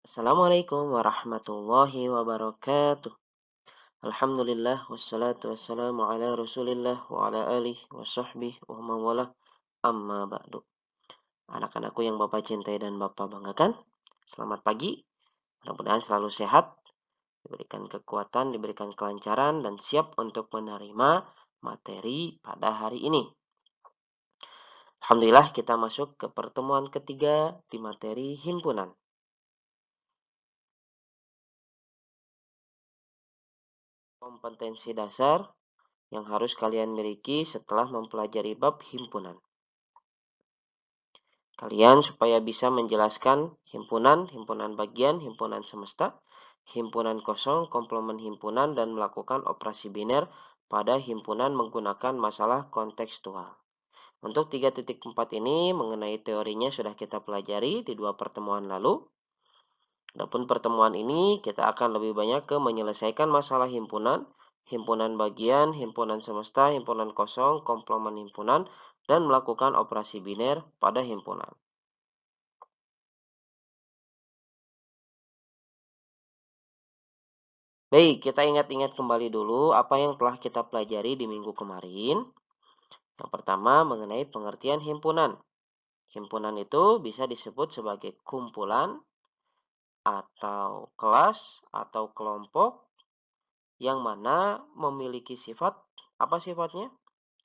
Assalamualaikum warahmatullahi wabarakatuh. Alhamdulillah wassalatu wassalamu ala Rasulillah wa ala alihi wa sahbihi wa mawalah amma ba'du. Anak-anakku yang Bapak cintai dan Bapak banggakan, selamat pagi. Mudah-mudahan selalu sehat, diberikan kekuatan, diberikan kelancaran dan siap untuk menerima materi pada hari ini. Alhamdulillah kita masuk ke pertemuan ketiga di materi himpunan. Kompetensi dasar yang harus kalian miliki setelah mempelajari bab himpunan. Kalian supaya bisa menjelaskan himpunan, himpunan bagian, himpunan semesta, himpunan kosong, komplement himpunan, dan melakukan operasi biner pada himpunan menggunakan masalah kontekstual. Untuk 3.4 ini mengenai teorinya sudah kita pelajari di 2 pertemuan lalu. Adapun pertemuan ini kita akan lebih banyak ke menyelesaikan masalah himpunan, himpunan bagian, himpunan semesta, himpunan kosong, komplement himpunan, dan melakukan operasi biner pada himpunan. Baik, kita ingat-ingat kembali dulu apa yang telah kita pelajari di minggu kemarin. Yang pertama mengenai pengertian himpunan. Himpunan itu bisa disebut sebagai kumpulan atau kelas atau kelompok yang mana memiliki sifat, apa sifatnya?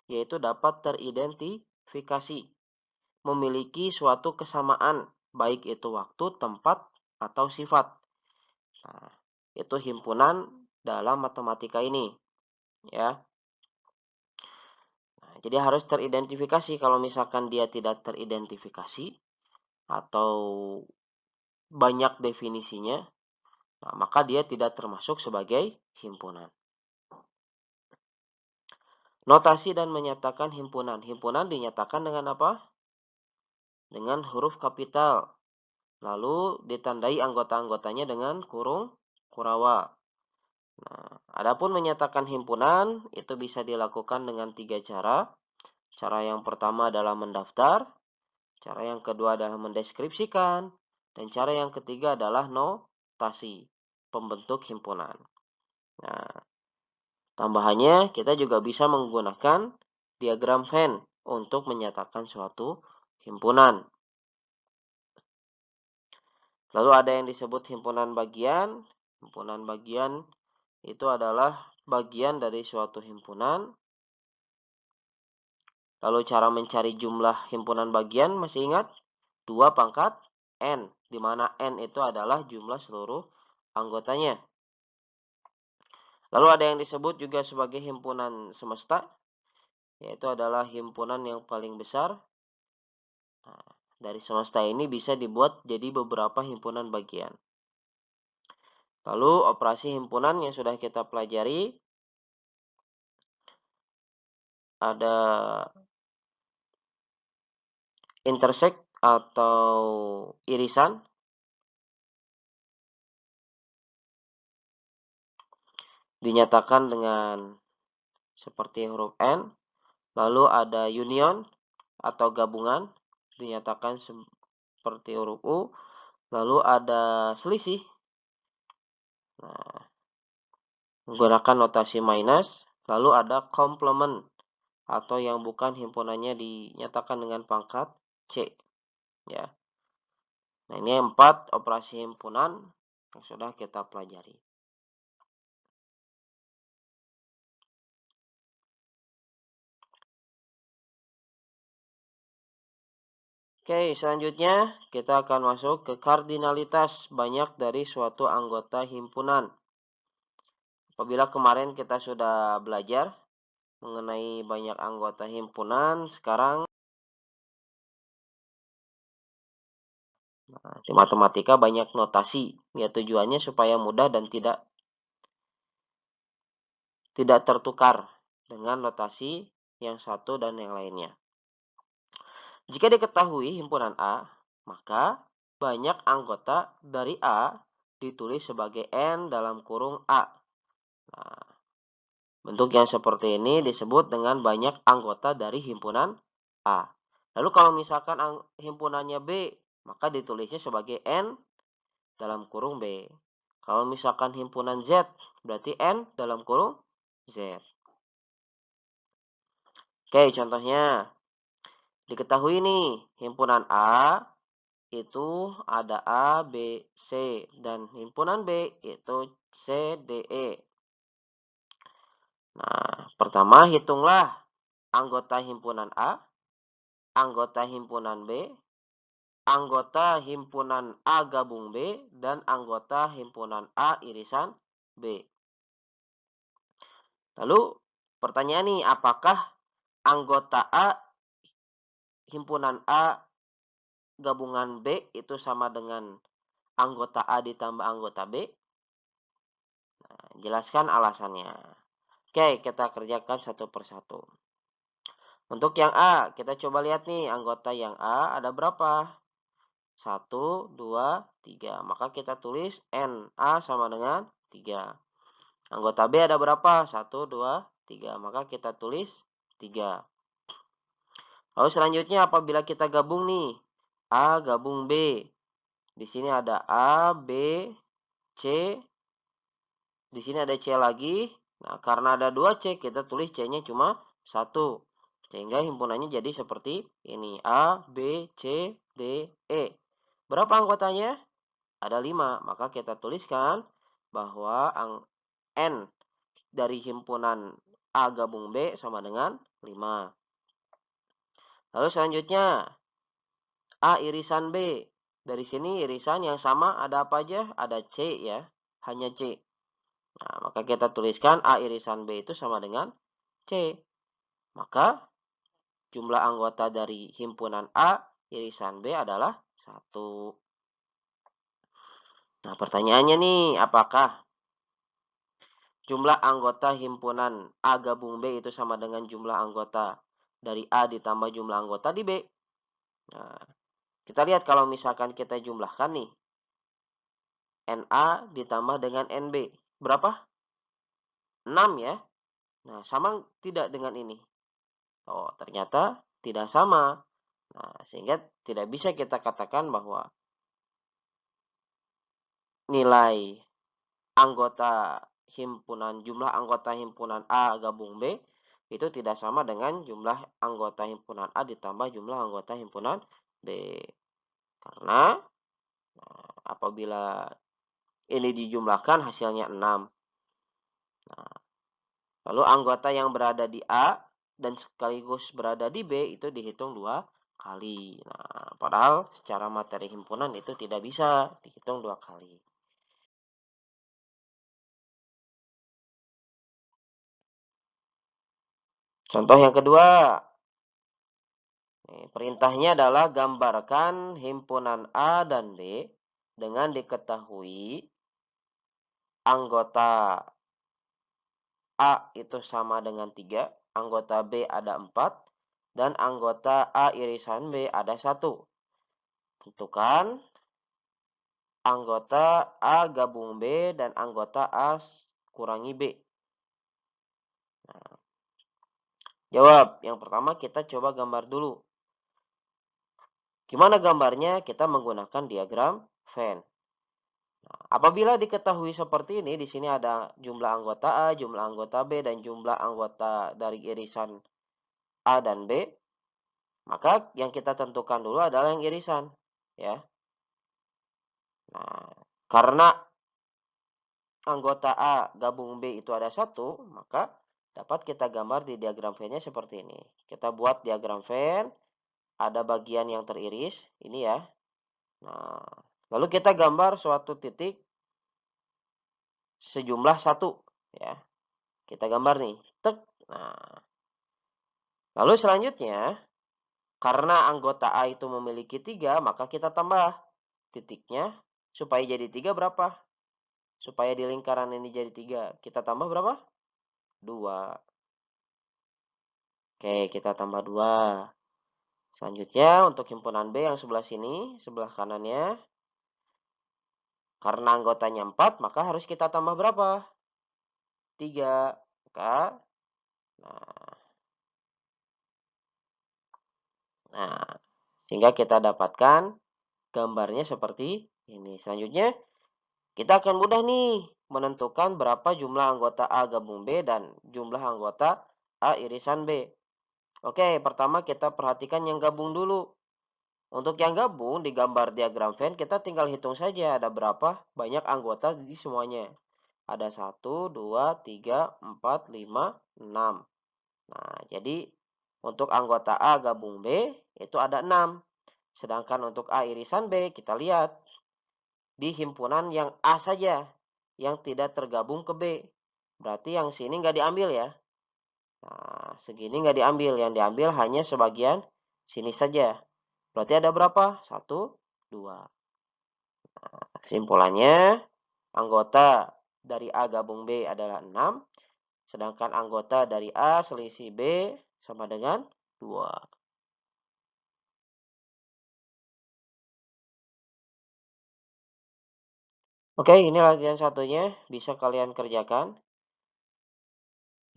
Yaitu dapat teridentifikasi, memiliki suatu kesamaan, baik itu waktu, tempat, atau sifat. Nah, itu himpunan dalam matematika ini, ya. Nah, jadi harus teridentifikasi. Kalau misalkan dia tidak teridentifikasi atau banyak definisinya, nah, maka dia tidak termasuk sebagai himpunan. Notasi dan menyatakan himpunan. Himpunan dinyatakan dengan apa? Dengan huruf kapital. Lalu ditandai anggota-anggotanya dengan kurung kurawa. Nah, adapun menyatakan himpunan itu bisa dilakukan dengan 3 cara. Cara yang pertama adalah mendaftar, cara yang kedua adalah mendeskripsikan, dan cara yang ketiga adalah notasi pembentuk himpunan. Nah, tambahannya kita juga bisa menggunakan diagram Venn untuk menyatakan suatu himpunan. Lalu ada yang disebut himpunan bagian. Himpunan bagian itu adalah bagian dari suatu himpunan. Lalu cara mencari jumlah himpunan bagian masih ingat? 2 pangkat N, di mana N itu adalah jumlah seluruh anggotanya. Lalu ada yang disebut juga sebagai himpunan semesta, yaitu adalah himpunan yang paling besar. Nah, dari semesta ini bisa dibuat jadi beberapa himpunan bagian. Lalu operasi himpunan yang sudah kita pelajari ada intersect atau irisan. Dinyatakan dengan seperti huruf N. Lalu ada union atau gabungan. Dinyatakan seperti huruf U. Lalu ada selisih. Nah, menggunakan notasi minus. Lalu ada komplement atau yang bukan himpunannya dinyatakan dengan pangkat C. Ya. Nah, ini 4 operasi himpunan yang sudah kita pelajari. Oke, selanjutnya kita akan masuk ke kardinalitas banyak dari suatu anggota himpunan. Apabila kemarin kita sudah belajar mengenai banyak anggota himpunan, sekarang di matematika banyak notasi. Ya, tujuannya supaya mudah dan tidak tertukar dengan notasi yang satu dan yang lainnya. Jika diketahui himpunan A, maka banyak anggota dari A ditulis sebagai N dalam kurung A. Nah, bentuk yang seperti ini disebut dengan banyak anggota dari himpunan A. Lalu kalau misalkan himpunannya B, maka ditulisnya sebagai N dalam kurung B. Kalau misalkan himpunan Z, berarti N dalam kurung Z. Oke, contohnya. Diketahui nih, himpunan A itu ada A, B, C. Dan himpunan B itu C, D, E. Nah, pertama hitunglah anggota himpunan A, anggota himpunan B, anggota himpunan A gabung B, dan anggota himpunan A irisan B. Lalu pertanyaan nih, apakah anggota A himpunan A gabungan B itu sama dengan anggota A ditambah anggota B? Nah, jelaskan alasannya. Oke, kita kerjakan satu persatu. Untuk yang A, kita coba lihat nih, anggota yang A ada berapa? 1, 2, 3. Maka kita tulis NA sama dengan 3. Anggota B ada berapa? 1, 2, 3. Maka kita tulis 3. Lalu selanjutnya apabila kita gabung nih, A gabung B. Di sini ada A, B, C. Di sini ada C lagi. Nah, karena ada 2 C, kita tulis C-nya cuma 1. Sehingga himpunannya jadi seperti ini. A, B, C, D, E. Berapa anggotanya? Ada 5. Maka kita tuliskan bahwa N dari himpunan A gabung B sama dengan 5. Lalu selanjutnya, A irisan B. Dari sini irisan yang sama ada apa aja? Ada C ya. Hanya C. Nah, maka kita tuliskan A irisan B itu sama dengan C. Maka jumlah anggota dari himpunan A irisan B adalah 1. Nah, pertanyaannya nih, apakah jumlah anggota himpunan A gabung B itu sama dengan jumlah anggota dari A ditambah jumlah anggota di B? Nah, kita lihat kalau misalkan kita jumlahkan nih, NA ditambah dengan NB. Berapa? 6 ya. Nah, sama tidak dengan ini? Oh, ternyata tidak sama. Nah, sehingga tidak bisa kita katakan bahwa nilai anggota jumlah anggota himpunan A gabung B itu tidak sama dengan jumlah anggota himpunan A ditambah jumlah anggota himpunan B. Karena apabila ini dijumlahkan hasilnya 6. Nah, lalu anggota yang berada di A dan sekaligus berada di B itu dihitung 2 kali. Nah, padahal secara materi himpunan itu tidak bisa dihitung 2 kali. Contoh yang kedua. Perintahnya adalah gambarkan himpunan A dan B dengan diketahui anggota A itu sama dengan 3, anggota B ada 4, dan anggota A irisan B ada 1. Tentukan anggota A gabung B dan anggota A kurangi B. Nah, jawab. Yang pertama kita coba gambar dulu. Gimana gambarnya? Kita menggunakan diagram Venn. Apabila diketahui seperti ini, di sini ada jumlah anggota A, jumlah anggota B, dan jumlah anggota dari irisan A dan B, maka yang kita tentukan dulu adalah yang irisan. Ya. Nah, karena anggota A gabung B itu ada 1, maka dapat kita gambar di diagram Venn-nya seperti ini. Kita buat diagram Venn, ada bagian yang teriris, ini ya. Nah, lalu kita gambar suatu titik sejumlah 1. Ya. Kita gambar nih. Tek. Nah, lalu selanjutnya, karena anggota A itu memiliki 3, maka kita tambah titiknya. Supaya jadi 3 berapa? Supaya di lingkaran ini jadi 3. Kita tambah berapa? 2. Oke, kita tambah 2. Selanjutnya, untuk himpunan B yang sebelah sini, sebelah kanannya. Karena anggotanya 4, maka harus kita tambah berapa? 3. Maka, nah, sehingga kita dapatkan gambarnya seperti Ini selanjutnya kita akan mudah nih menentukan berapa jumlah anggota A gabung B dan jumlah anggota A irisan B. Oke, pertama kita perhatikan yang gabung dulu. Untuk yang gabung di gambar diagram Venn kita tinggal hitung saja ada berapa banyak anggota di semuanya. Ada 1, 2, 3, 4, 5, 6. Nah, jadi untuk anggota A gabung B itu ada 6. Sedangkan untuk A irisan B kita lihat di himpunan yang A saja yang tidak tergabung ke B. Berarti yang sini nggak diambil ya. Nah, segini nggak diambil. Yang diambil hanya sebagian sini saja. Berarti ada berapa? 1, 2. Kesimpulannya, anggota dari A gabung B adalah 6. Sedangkan anggota dari A selisih B sama dengan 2. Oke, ini latihan satunya. Bisa kalian kerjakan.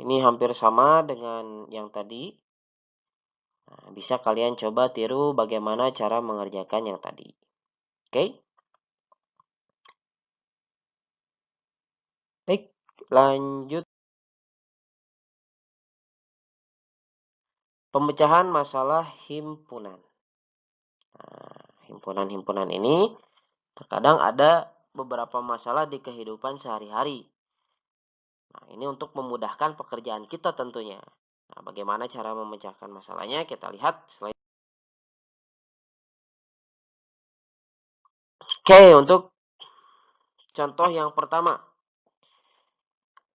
Ini hampir sama dengan yang tadi. Nah, bisa kalian coba tiru bagaimana cara mengerjakan yang tadi. Oke? Baik, lanjut. Pemecahan masalah himpunan. Nah, himpunan-himpunan ini terkadang ada beberapa masalah di kehidupan sehari-hari. Nah, ini untuk memudahkan pekerjaan kita tentunya. Nah, bagaimana cara memecahkan masalahnya? Kita lihat slide. Oke, untuk contoh yang pertama.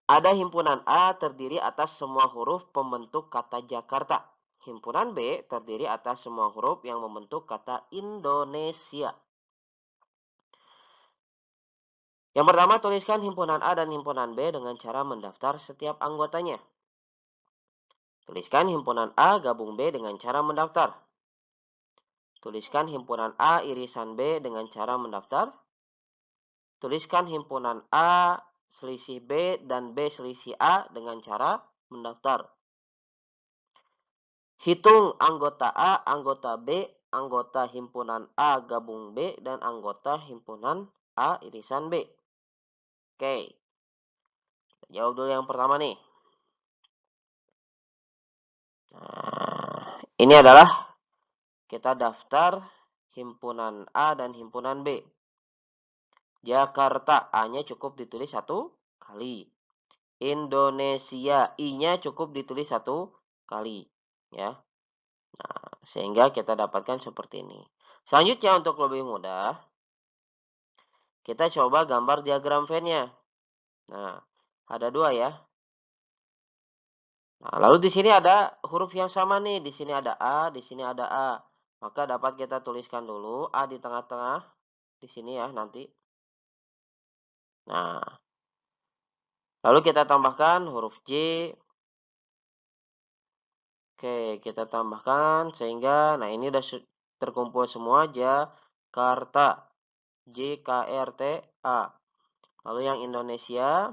Ada himpunan A terdiri atas semua huruf pembentuk kata Jakarta. Himpunan B terdiri atas semua huruf yang membentuk kata Indonesia. Yang pertama, tuliskan himpunan A dan himpunan B dengan cara mendaftar setiap anggotanya. Tuliskan himpunan A gabung B dengan cara mendaftar. Tuliskan himpunan A irisan B dengan cara mendaftar. Tuliskan himpunan A selisih B dan B selisih A dengan cara mendaftar. Hitung anggota A, anggota B, anggota himpunan A gabung B, dan anggota himpunan A irisan B. Oke, jawab dulu yang pertama nih. Nah, ini adalah kita daftar himpunan A dan himpunan B. Jakarta, A-nya cukup ditulis 1 kali. Indonesia, I-nya cukup ditulis 1 kali. Ya. Nah, sehingga kita dapatkan seperti ini. Selanjutnya untuk lebih mudah, kita coba gambar diagram Venn-nya. Nah, ada 2 ya. Nah, lalu di sini ada huruf yang sama nih. Di sini ada A, di sini ada A. Maka dapat kita tuliskan dulu A di tengah-tengah. Di sini ya nanti. Nah, lalu kita tambahkan huruf J. Oke, kita tambahkan sehingga, nah ini udah terkumpul semua Jakarta. JKRTA. Lalu yang Indonesia.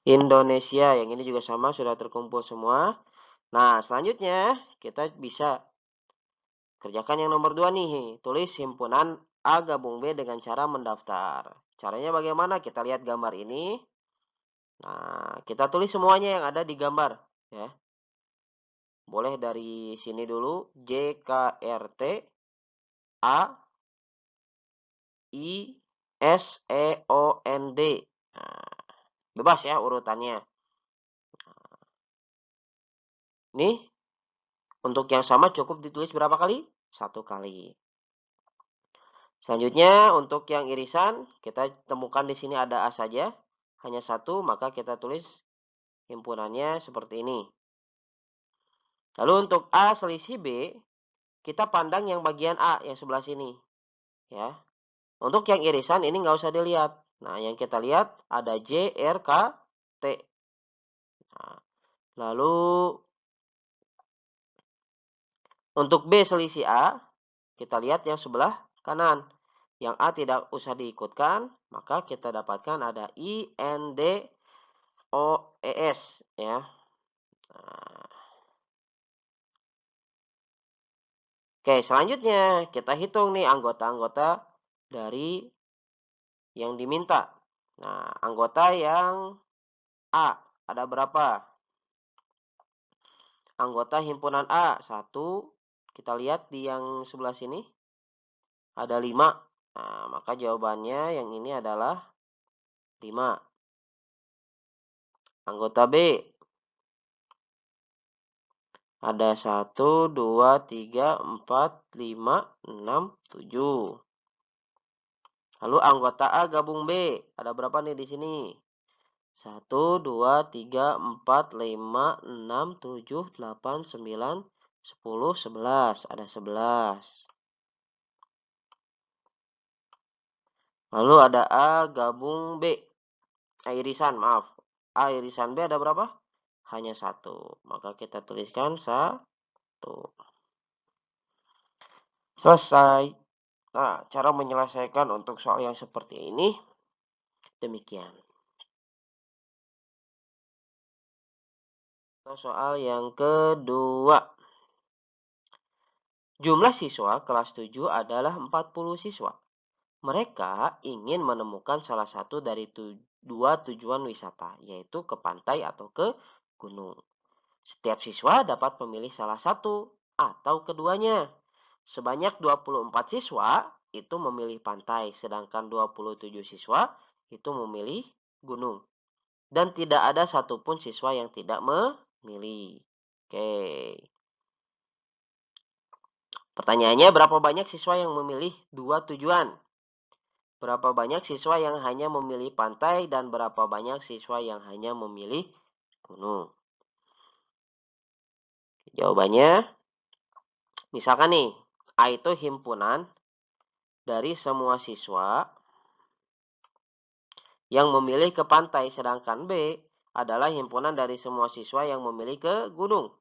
Indonesia, yang ini juga sama, sudah terkumpul semua. Nah, selanjutnya kita bisa kerjakan yang nomor 2 nih. Tulis himpunan A gabung B dengan cara mendaftar. Caranya bagaimana? Kita lihat gambar ini. Nah, kita tulis semuanya yang ada di gambar. Ya. Boleh dari sini dulu. JKRT A I SEOND. Nah, bebas ya urutannya. Nih, untuk yang sama cukup ditulis berapa kali? 1 kali. Selanjutnya untuk yang irisan, kita temukan di sini ada A saja. Hanya 1, maka kita tulis himpunannya seperti ini. Lalu untuk A selisih B, kita pandang yang bagian A yang sebelah sini. Ya. Untuk yang irisan ini nggak usah dilihat. Nah, yang kita lihat ada J, R, K, T. Nah, lalu untuk B selisih A, kita lihat yang sebelah kanan. Yang A tidak usah diikutkan, maka kita dapatkan ada I, N, D, O, E, S. Ya. Nah, Oke, selanjutnya kita hitung nih anggota-anggota dari yang diminta. Nah, anggota yang A, ada berapa? Anggota himpunan A, 1. Kita lihat di yang sebelah sini, ada 5. Nah, maka jawabannya yang ini adalah 5. Anggota B, ada 1, 2, 3, 4, 5, 6, 7. Lalu anggota A gabung B, ada berapa nih di sini? 1, 2, 3, 4, 5, 6, 7, 8, 9, 10, 11. Ada 11. Lalu ada A gabung B. Irisan, maaf. A irisan B ada berapa? Hanya 1. Maka kita tuliskan 1. Selesai. Nah, cara menyelesaikan untuk soal yang seperti ini demikian. Soal yang kedua. Jumlah siswa kelas 7 adalah 40 siswa. Mereka ingin menemukan salah satu dari dua tujuan wisata, yaitu ke pantai atau ke gunung. Setiap siswa dapat memilih salah satu atau keduanya. Sebanyak 24 siswa itu memilih pantai, sedangkan 27 siswa itu memilih gunung. Dan tidak ada satupun siswa yang tidak memilih. Oke. Pertanyaannya, berapa banyak siswa yang memilih dua tujuan? Berapa banyak siswa yang hanya memilih pantai dan berapa banyak siswa yang hanya memilih gunung? Jawabannya, misalkan nih, A itu himpunan dari semua siswa yang memilih ke pantai, sedangkan B adalah himpunan dari semua siswa yang memilih ke gunung.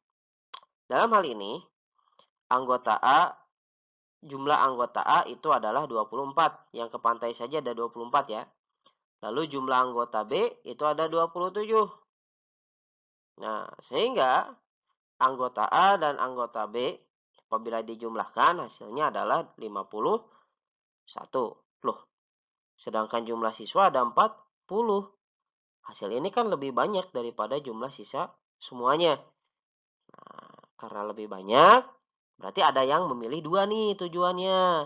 Dalam hal ini, jumlah anggota A itu adalah 24. Yang ke pantai saja ada 24 ya. Lalu jumlah anggota B itu ada 27. Nah, sehingga anggota A dan anggota B apabila dijumlahkan hasilnya adalah 51. Loh, sedangkan jumlah siswa ada 40. Hasil ini kan lebih banyak daripada jumlah sisa semuanya. Nah, karena lebih banyak, berarti ada yang memilih 2 nih tujuannya.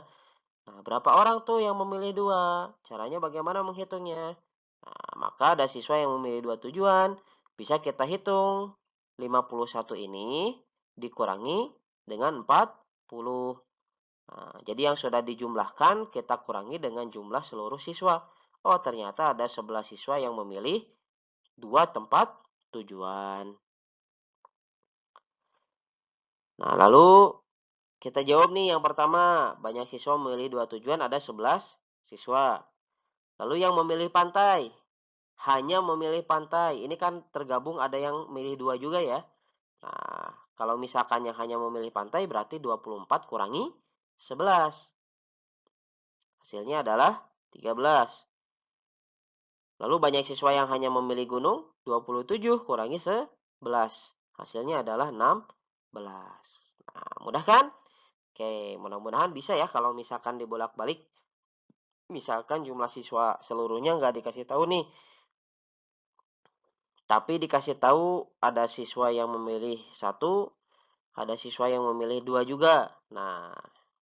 Nah, berapa orang tuh yang memilih 2? Caranya bagaimana menghitungnya? Nah, maka ada siswa yang memilih 2 tujuan. Bisa kita hitung. 51 ini dikurangi dengan 40. Nah, jadi yang sudah dijumlahkan kita kurangi dengan jumlah seluruh siswa. Oh, ternyata ada 11 siswa yang memilih 2 tempat tujuan. Nah, lalu kita jawab nih yang pertama. Banyak siswa memilih 2 tujuan, ada 11 siswa. Lalu yang memilih pantai. Hanya memilih pantai. Ini kan tergabung ada yang milih 2 juga ya. Nah, kalau misalkan yang hanya memilih pantai berarti 24 kurangi 11. Hasilnya adalah 13. Lalu banyak siswa yang hanya memilih gunung, 27 kurangi 11. Hasilnya adalah 16. Nah, mudah kan? Oke, mudah-mudahan bisa ya kalau misalkan dibolak-balik. Misalkan jumlah siswa seluruhnya nggak dikasih tahu nih. Tapi dikasih tahu ada siswa yang memilih 1, ada siswa yang memilih 2 juga. Nah,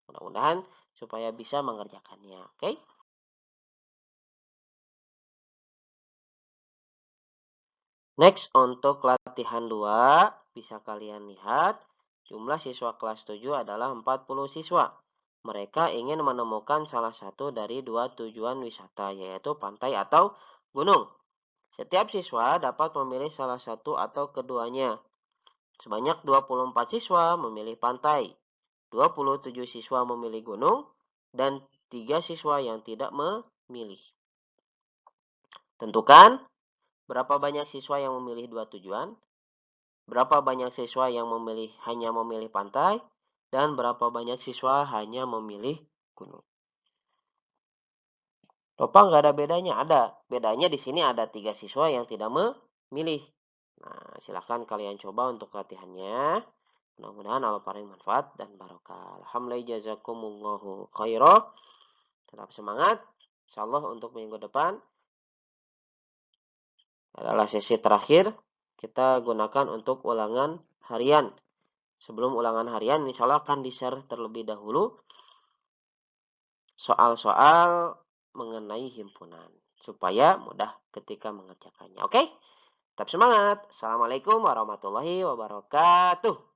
mudah-mudahan supaya bisa mengerjakannya. Oke? Next, untuk latihan 2, bisa kalian lihat, jumlah siswa kelas 7 adalah 40 siswa. Mereka ingin menemukan salah satu dari 2 tujuan wisata, yaitu pantai atau gunung. Setiap siswa dapat memilih salah satu atau keduanya. Sebanyak 24 siswa memilih pantai, 27 siswa memilih gunung, dan 3 siswa yang tidak memilih. Tentukan berapa banyak siswa yang memilih 2 tujuan, berapa banyak siswa yang hanya memilih pantai, dan berapa banyak siswa hanya memilih gunung. Topa nggak ada bedanya? Ada. Bedanya di sini ada 3 siswa yang tidak memilih. Nah, silahkan kalian coba untuk latihannya. Mudah-mudahan Allah paling manfaat dan barokah. Alhamdulillah jazakumullahu khairan. Tetap semangat. Insyaallah untuk minggu depan adalah sesi terakhir. Kita gunakan untuk ulangan harian. Sebelum ulangan harian, insya Allah akan di-share terlebih dahulu soal-soal mengenai himpunan. Supaya mudah ketika mengerjakannya. Oke? Tetap semangat. Assalamualaikum warahmatullahi wabarakatuh.